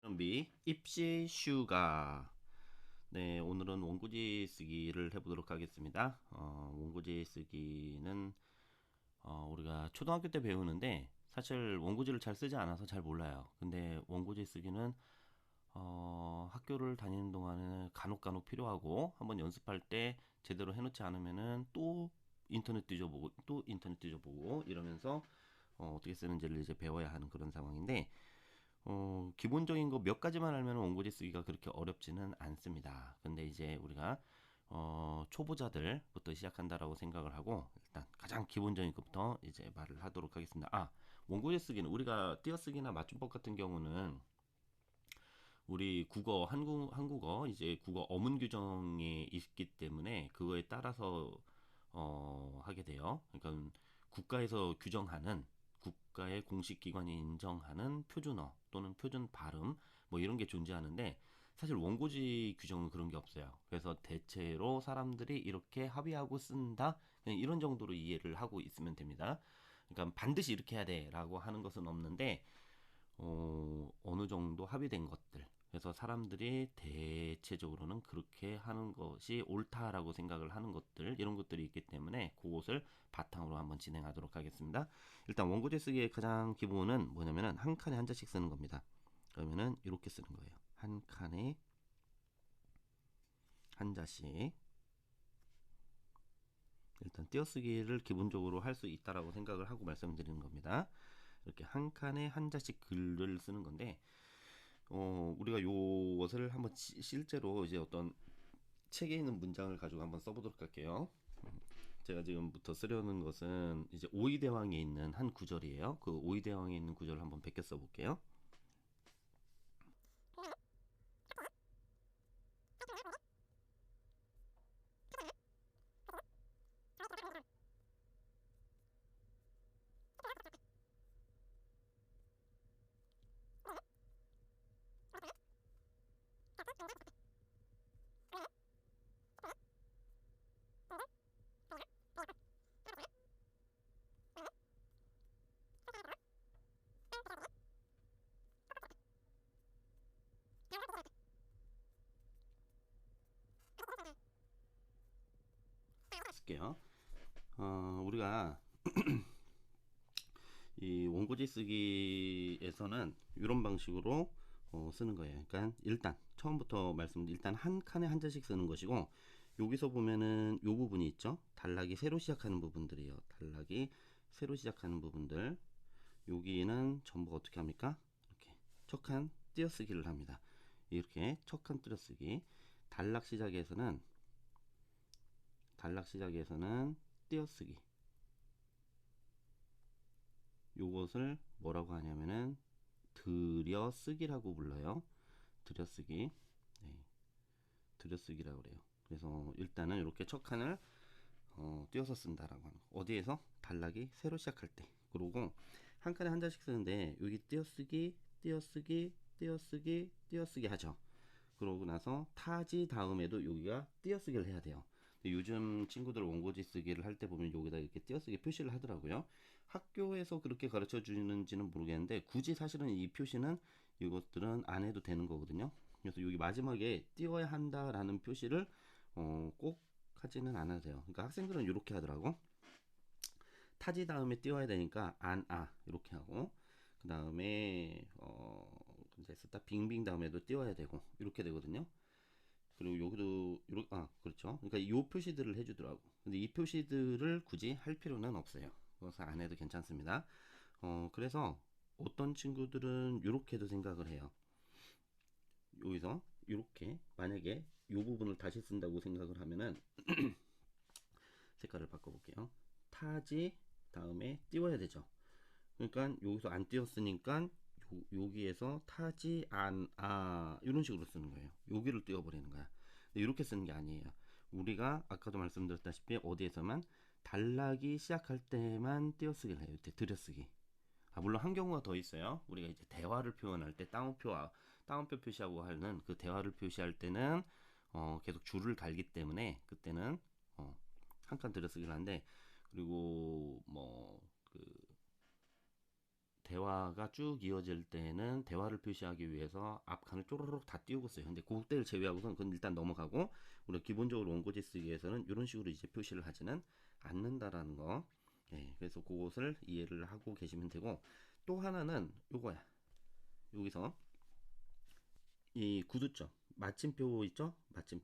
준비 입시 슈가. 네, 오늘은 원고지 쓰기를 해보도록 하겠습니다. 원고지 쓰기는 우리가 초등학교 때 배우는데 사실 원고지를 잘 쓰지 않아서 잘 몰라요. 근데 원고지 쓰기는 학교를 다니는 동안에 간혹 필요하고 한번 연습할 때 제대로 해놓지 않으면은 또 인터넷 뒤져보고 또 인터넷 뒤져보고 이러면서 어떻게 쓰는지를 이제 배워야 하는 그런 상황인데, 기본적인 거 몇 가지만 알면 원고지 쓰기가 그렇게 어렵지는 않습니다. 근데 이제 우리가 초보자들부터 시작한다라고 생각을 하고 일단 가장 기본적인 것부터 이제 말을 하도록 하겠습니다. 원고지 쓰기는 우리가 띄어쓰기나 맞춤법 같은 경우는 우리 국어 한국어 이제 국어 어문 규정이 있기 때문에 그거에 따라서 하게 돼요. 그러니까 국가에서 규정하는 국가의 공식 기관이 인정하는 표준어 또는 표준 발음 뭐 이런 게 존재하는데 사실 원고지 규정은 그런 게 없어요. 그래서 대체로 사람들이 이렇게 합의하고 쓴다 그냥 이런 정도로 이해를 하고 있으면 됩니다. 그러니까 반드시 이렇게 해야 돼라고 하는 것은 없는데 어느 정도 합의된 것들. 그래서 사람들이 대체적으로는 그렇게 하는 것이 옳다라고 생각을 하는 것들, 이런 것들이 있기 때문에 그것을 바탕으로 한번 진행하도록 하겠습니다. 일단 원고지 쓰기의 가장 기본은 뭐냐면은 한 칸에 한 자씩 쓰는 겁니다. 그러면은 이렇게 쓰는 거예요. 한 칸에 한 자씩. 일단 띄어쓰기를 기본적으로 할 수 있다라고 생각을 하고 말씀드리는 겁니다. 이렇게 한 칸에 한 자씩 글을 쓰는 건데, 우리가 요것을 한번 실제로 이제 어떤 책에 있는 문장을 가지고 한번 써보도록 할게요. 제가 지금부터 쓰려는 것은 이제 오이대왕에 있는 한 구절이에요. 그 오이대왕에 있는 구절을 한번 베껴 써볼게요. 쓸게요. 우리가 이 원고지 쓰기에서는 이런 방식으로 쓰는 거예요. 그러니까 일단 처음부터 말씀드린 일단 한 칸에 한 자씩 쓰는 것이고, 여기서 보면은 요 부분이 있죠. 단락이 새로 시작하는 부분들이에요. 단락이 새로 시작하는 부분들. 여기는 전부 어떻게 합니까? 이렇게 척한 띄어쓰기를 합니다. 이렇게 척한 띄어쓰기. 단락 시작에서는 띄어쓰기. 요것을 뭐라고 하냐면은 들여쓰기라고 불러요. 들여쓰기. 네, 들여쓰기라고 그래요. 그래서 일단은 이렇게 척칸을 띄어서 쓴다라고 하는 거. 어디에서? 단락이 새로 시작할 때. 그리고 한 칸에 한 자씩 쓰는데 여기 띄어쓰기, 띄어쓰기, 띄어쓰기, 띄어쓰기 하죠. 그러고 나서 타지 다음에도 여기가 띄어쓰기를 해야 돼요. 요즘 친구들 원고지 쓰기를 할 때 보면 여기다 이렇게 띄어쓰기 표시를 하더라고요. 학교에서 그렇게 가르쳐 주는지는 모르겠는데 굳이 사실은 이 표시는 이것들은 안 해도 되는 거거든요. 그래서 여기 마지막에 띄워야 한다라는 표시를 꼭 하지는 않아도 돼요. 그러니까 학생들은 이렇게 하더라고. 타지 다음에 띄워야 되니까 이렇게 하고, 그 다음에 이제 스타 빙빙 다음에도 띄워야 되고 이렇게 되거든요. 그리고 여기도 이렇게, 그렇죠. 그러니까 이 표시들을 해주더라고. 근데 이 표시들을 굳이 할 필요는 없어요. 그래서 안 해도 괜찮습니다. 그래서 어떤 친구들은 이렇게도 생각을 해요. 여기서 이렇게 만약에 이 부분을 다시 쓴다고 생각을 하면은 색깔을 바꿔볼게요. 타지 다음에 띄워야 되죠. 그러니까 여기서 안 띄웠으니까 여기에서 타지 이런 식으로 쓰는 거예요. 여기를 띄워버리는 거야. 근데 이렇게 쓰는 게 아니에요. 우리가 아까도 말씀드렸다시피 어디에서만 단락이 시작할 때만 띄어쓰기를 해요. 들여쓰기. 물론 한 경우가 더 있어요. 우리가 이제 대화를 표현할 때 따옴표 표시하고 하는 그 대화를 표시할 때는 계속 줄을 달기 때문에 그때는 한 칸 들여쓰기를 하는데, 그리고 뭐 그 대화가 쭉 이어질 때는 대화를 표시하기 위해서 앞칸을 쪼르륵 다 띄우고 써요. 근데 그때를 제외하고선 그건 일단 넘어가고 우리가 기본적으로 원고지 쓰기에서는 이런 식으로 이제 표시를 하지는 않는다라는 거. 예, 그래서 그것을 이해를 하고 계시면 되고 또 하나는 요거야. 여기서 이 구두점 마침표 있죠?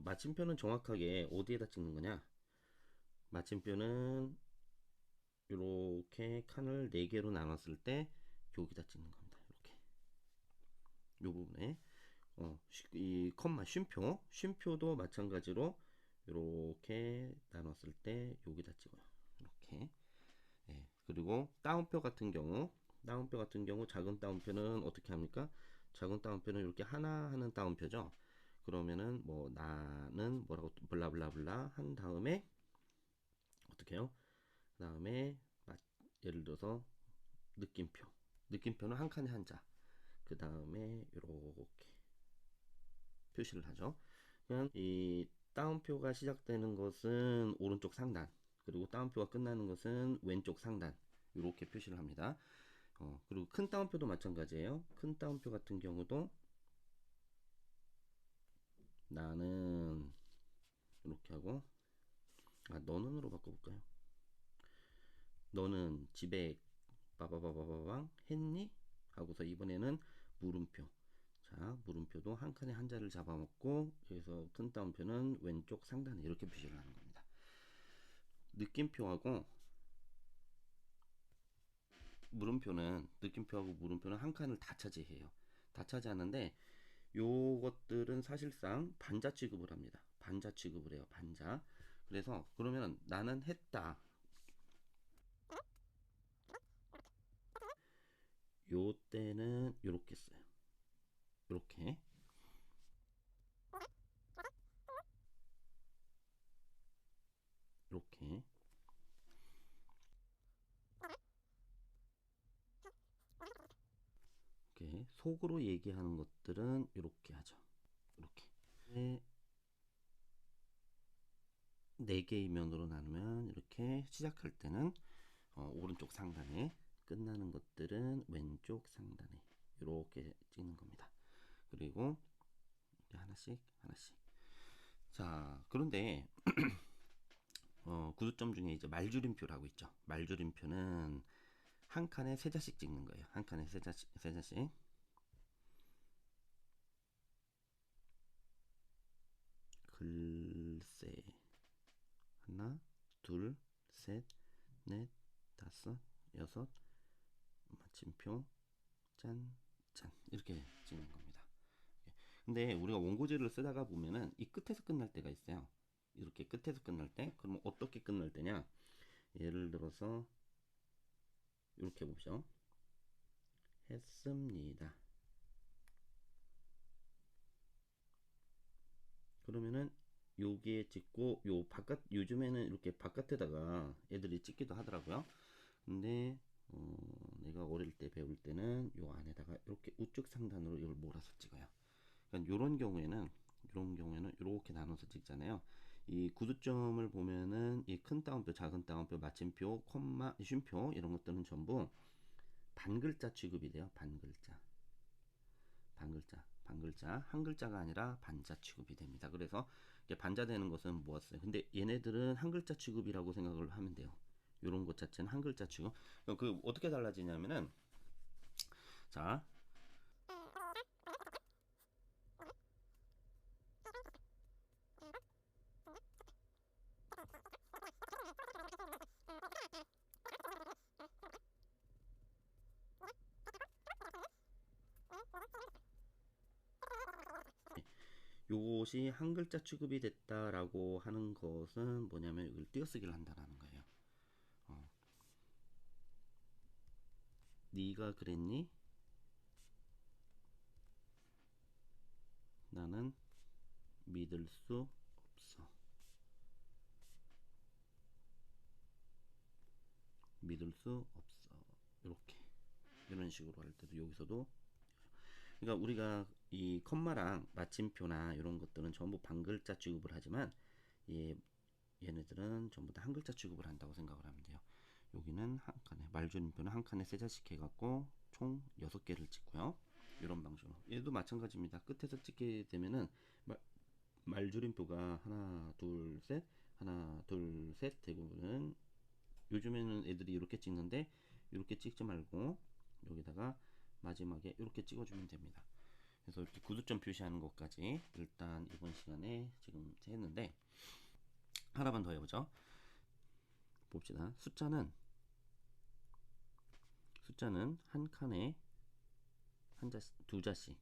마침표는 정확하게 어디에다 찍는 거냐? 마침표는 이렇게 칸을 4개로 나눴을 때 여기다 찍는 겁니다. 이렇게 요 부분에 이 컴마 쉼표도 마찬가지로 이렇게 나눴을 때 여기다 찍어요. 이렇게. 예, 그리고 따옴표 같은 경우 작은 따옴표는 어떻게 합니까? 작은 따옴표는 이렇게 하나 하는 따옴표죠. 그러면은 뭐 나는 뭐라고 블라블라블라 한 다음에 어떻게 해요? 그 다음에 예를 들어서 느낌표는 한 칸에 한자. 그 다음에 이렇게 표시를 하죠. 그냥 이 따옴표가 시작되는 것은 오른쪽 상단, 그리고 따옴표가 끝나는 것은 왼쪽 상단. 이렇게 표시를 합니다. 그리고 큰 따옴표도 마찬가지예요. 큰 따옴표 같은 경우도 나는 이렇게 하고 너는으로 바꿔볼까요? 너는 집에 빠바바바바방 했니? 하고서 이번에는 물음표. 자, 물음표도 한 칸에 한자를 잡아먹고 여기서 큰 따옴표는 왼쪽 상단에 이렇게 표시를 하는 겁니다. 느낌표하고 물음표는 한 칸을 다 차지해요. 다 차지하는데 요것들은 사실상 반자 취급을 합니다. 반자 취급을 해요. 반자. 그래서 그러면 나는 했다. 요 때는 요렇게 써요. 요렇게. 이렇게 속으로 얘기하는 것들은 이렇게 하죠. 이렇게 네 개의 면으로 나누면 이렇게 시작할 때는 오른쪽 상단에, 끝나는 것들은 왼쪽 상단에 이렇게 찍는 겁니다. 그리고 하나씩 하나씩. 자, 그런데 구두점 중에 이제 말줄임표라고 있죠. 말줄임표는 한 칸에 세 자씩 찍는 거예요. 한 칸에 세 자씩. 글쎄 하나, 둘, 셋, 넷, 다섯, 여섯, 마침표, 짠, 짠 이렇게 찍는 겁니다. 근데 우리가 원고지를 쓰다가 보면은 이 끝에서 끝날 때가 있어요. 이렇게 끝에서 끝날 때, 그러면 어떻게 끝날 때냐? 예를 들어서 이렇게 보죠. 했습니다. 그러면은 여기에 찍고 요 바깥, 요즘에는 이렇게 바깥에다가 애들이 찍기도 하더라고요. 근데 내가 어릴 때 배울 때는 요 안에다가 이렇게 우측 상단으로 이걸 몰아서 찍어요. 그러니까 이런 경우에는 이렇게 나눠서 찍잖아요. 이 구두점을 보면은 이 큰 따옴표, 작은 따옴표, 마침표, 콤마, 쉼표 이런 것들은 전부 반글자 취급이 돼요. 반글자, 한 글자가 아니라 반자 취급이 됩니다. 그래서 이게 반자 되는 것은 뭐였어요? 근데 얘네들은 한 글자 취급이라고 생각을 하면 돼요. 요런 것 자체는 한 글자 취급. 그 어떻게 달라지냐면은 자, 요것이 한 글자 취급이 됐다라고 하는 것은 뭐냐면 이걸 띄어쓰기를 한다라는 거예요. 네가 그랬니? 나는 믿을 수 없어. 믿을 수 없어. 이렇게 이런 식으로 할 때도 여기서도, 그러니까 우리가 이 컴마랑 마침표나 이런 것들은 전부 반글자 취급을 하지만 얘네들은 전부 다 한 글자 취급을 한다고 생각을 하면 돼요. 여기는 한 칸에 말줄임표는 한 칸에 세 자씩 해갖고 총 6개를 찍고요. 이런 방식으로. 얘도 마찬가지입니다. 끝에서 찍게 되면은 말줄임표가 하나, 둘, 셋, 하나, 둘, 셋 되고는 요즘에는 애들이 이렇게 찍는데 이렇게 찍지 말고 여기다가 마지막에 이렇게 찍어주면 됩니다. 그래서 이렇게 구두점 표시하는 것까지 일단 이번 시간에 지금 했는데 하나만 더 해보죠. 봅시다. 숫자는 한 칸에 한 자씩, 두 자씩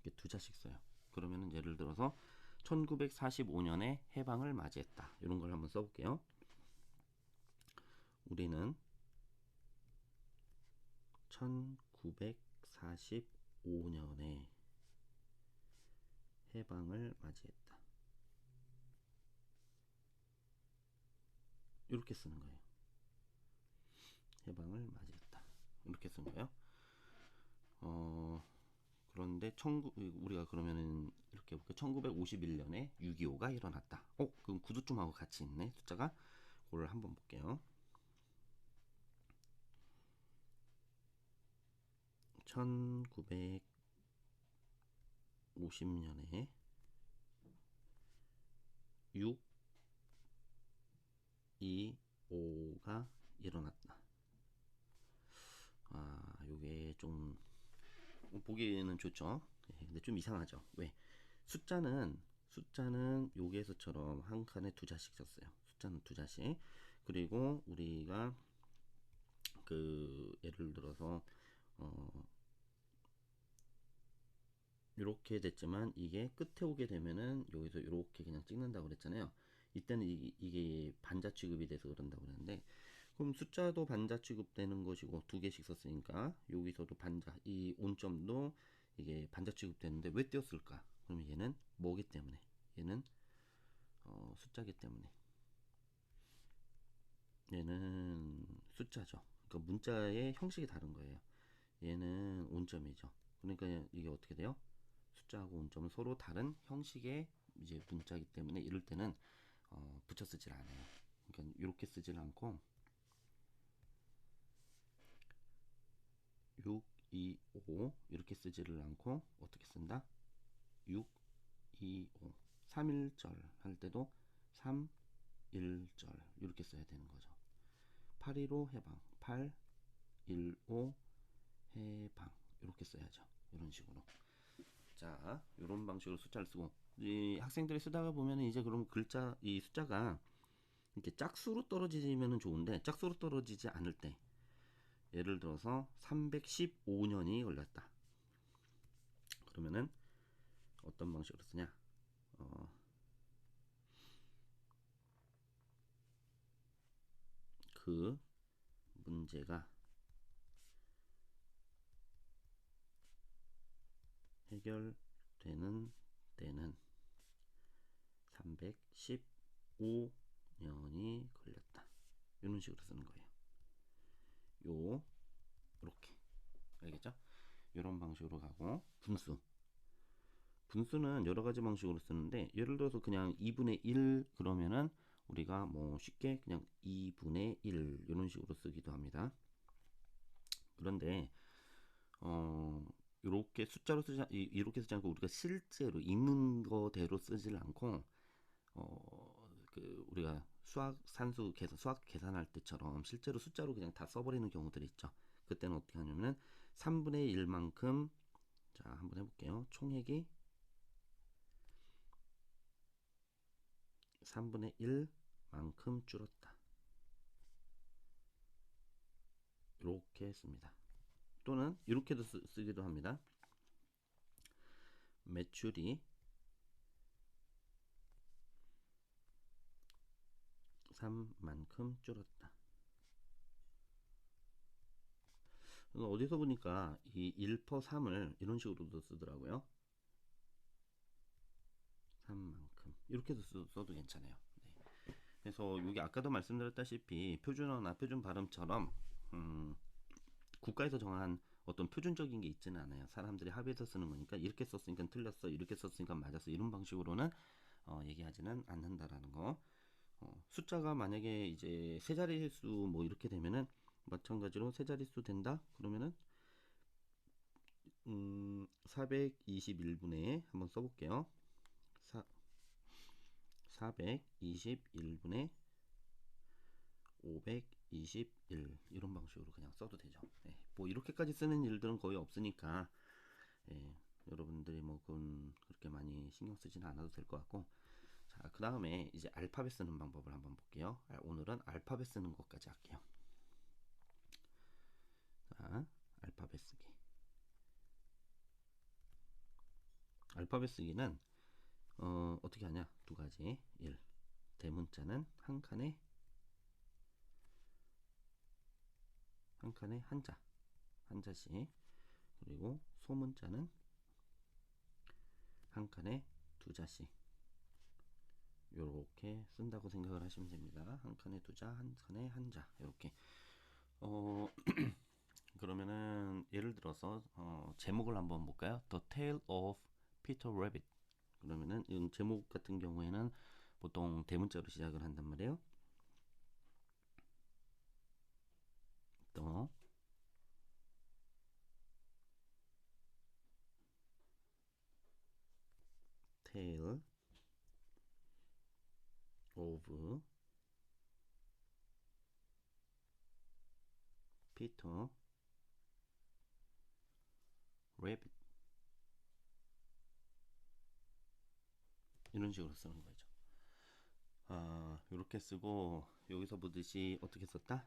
이렇게 두 자씩 써요. 그러면은 예를 들어서 1945년에 해방을 맞이했다. 이런 걸 한번 써볼게요. 우리는 1945년에 해방을 맞이했다. 이렇게 쓰는 거예요. 해방을 맞이했다. 이렇게 쓴 거예요. 그런데 우리가 그러면은 이렇게 볼게요. 1951년에 6.25가 일어났다. 그럼 구두점하고 같이 있네. 숫자가. 그걸 한번 볼게요. 1950년에 6.25가 일어났다. 요게 좀 보기에는 좋죠. 근데 좀 이상하죠. 왜? 숫자는 여기에서처럼 한 칸에 두 자씩 썼어요. 숫자는 두 자씩. 그리고 우리가 예를 들어서 이렇게 됐지만 이게 끝에 오게 되면은 여기서 이렇게 그냥 찍는다고 그랬잖아요. 이때는 이게 반자 취급이 돼서 그런다고 그랬는데, 그럼 숫자도 반자 취급되는 것이고 두 개씩 썼으니까 여기서도 이 온점도 이게 반자 취급되는데 왜 띄었을까? 그러면 얘는 뭐기 때문에? 얘는 숫자기 때문에. 얘는 숫자죠. 그러니까 문자의 형식이 다른 거예요. 얘는 온점이죠. 그러니까 이게 어떻게 돼요? 숫자하고 온점은 서로 다른 형식의 이제 문자이기 때문에 이럴 때는 붙여 쓰질 않아요. 그러니까 이렇게 쓰질 않고 6, 2, 5 이렇게 쓰지를 않고 어떻게 쓴다? 6, 2, 5 3일절 할 때도 3, 1절 이렇게 써야 되는 거죠. 8.15 해방 8, 1, 5 해방 이렇게 써야죠. 이런 식으로. 자, 이런 방식으로 숫자를 쓰고 이 학생들이 쓰다가 보면 이제 그럼 이 숫자가 이렇게 짝수로 떨어지면 좋은데 짝수로 떨어지지 않을 때 예를 들어서 315년이 걸렸다. 그러면은 어떤 방식으로 쓰냐? 그 문제가 해결되는 때는 315년이 걸렸다. 이런 식으로 쓰는 거예요. 이렇게 알겠죠? 이런 방식으로 가고 분수는 여러 가지 방식으로 쓰는데 예를 들어서 그냥 2분의 1 그러면은 우리가 뭐 쉽게 그냥 2분의 1 이런 식으로 쓰기도 합니다. 그런데 이렇게 숫자로 이렇게 쓰지 않고 우리가 실제로 있는 거대로 쓰질 않고 우리가 수학 계산할 때처럼 실제로 숫자로 그냥 다 써버리는 경우들이 있죠. 그때는 어떻게 하냐면은 3분의 1만큼 자 한번 해볼게요. 총액이 3분의 1만큼 줄었다. 이렇게 씁니다. 또는 이렇게도 쓰기도 합니다. 매출이 3만큼 줄었다. 어디서 보니까 이 1퍼 3을 이런 식으로도 쓰더라고요. 3만큼 이렇게도 써도 괜찮아요. 네. 그래서 여기 아까도 말씀드렸다시피 표준어나 표준 발음처럼 국가에서 정한 어떤 표준적인 게 있지는 않아요. 사람들이 합의해서 쓰는 거니까 이렇게 썼으니까 틀렸어, 이렇게 썼으니까 맞았어 이런 방식으로는 얘기하지는 않는다라는 거. 숫자가 만약에 이제 세 자릿수 뭐 이렇게 되면은 마찬가지로 세 자릿수 된다 그러면은 421분의 한번 써볼게요. 421분의 521 이런 방식으로 그냥 써도 되죠. 예, 뭐 이렇게까지 쓰는 일들은 거의 없으니까 예, 여러분들이 뭐 그렇게 많이 신경 쓰지는 않아도 될 것 같고, 자, 그 다음에 이제 알파벳 쓰는 방법을 한번 볼게요. 오늘은 알파벳 쓰는 것까지 할게요. 자, 알파벳 쓰기. 알파벳 쓰기는 어떻게 하냐? 두 가지. 1. 대문자는 한 칸에 한자, 한자씩. 그리고 소문자는 한 칸에 두 자씩. 요렇게 쓴다고 생각을 하시면 됩니다. 한 칸에 두 자, 한 칸에 한 자. 요렇게. 그러면은 예를 들어서 제목을 한번 볼까요? The Tale of Peter Rabbit. 그러면은 이 제목 같은 경우에는 보통 대문자로 시작을 한단 말이에요. 또 Tale of Peter Rabbit. 이런 식으로 쓰는 거죠. 이렇게 쓰고 여기서 보듯이 어떻게 썼다?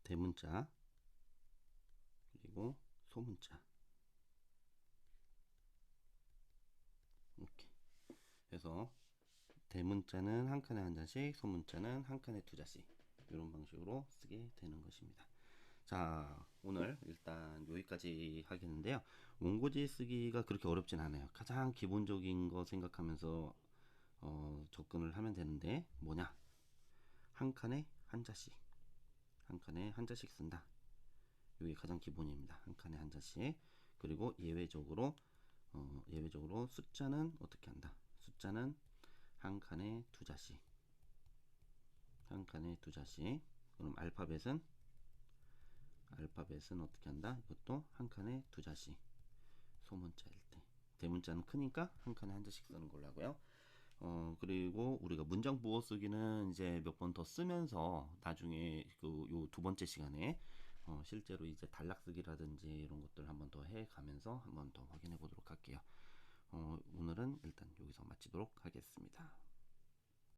대문자 그리고 소문자 이렇게 해서 대문자는 한 칸에 한 자씩, 소문자는 한 칸에 두 자씩 이런 방식으로 쓰게 되는 것입니다. 자, 오늘 일단 여기까지 하겠는데요. 원고지 쓰기가 그렇게 어렵진 않아요. 가장 기본적인 거 생각하면서 접근을 하면 되는데 뭐냐? 한 칸에 한 자씩, 한 칸에 한 자씩 쓴다. 이게 가장 기본입니다. 한 칸에 한 자씩. 그리고 예외적으로 숫자는 어떻게 한다? 숫자는 한 칸에 두 자씩, 한 칸에 두 자씩. 그럼 알파벳은 어떻게 한다? 이것도 한 칸에 두 자씩. 소문자일 때. 대문자는 크니까 한 칸에 한 자씩 쓰는 걸로 하고요. 그리고 우리가 문장 부호 쓰기는 이제 몇 번 더 쓰면서 나중에 요 두 번째 시간에 실제로 이제 단락 쓰기라든지 이런 것들 한번 더 해가면서 한번 더 확인해 보도록 할게요. 오늘은 일단 여기서 마치도록 하겠습니다.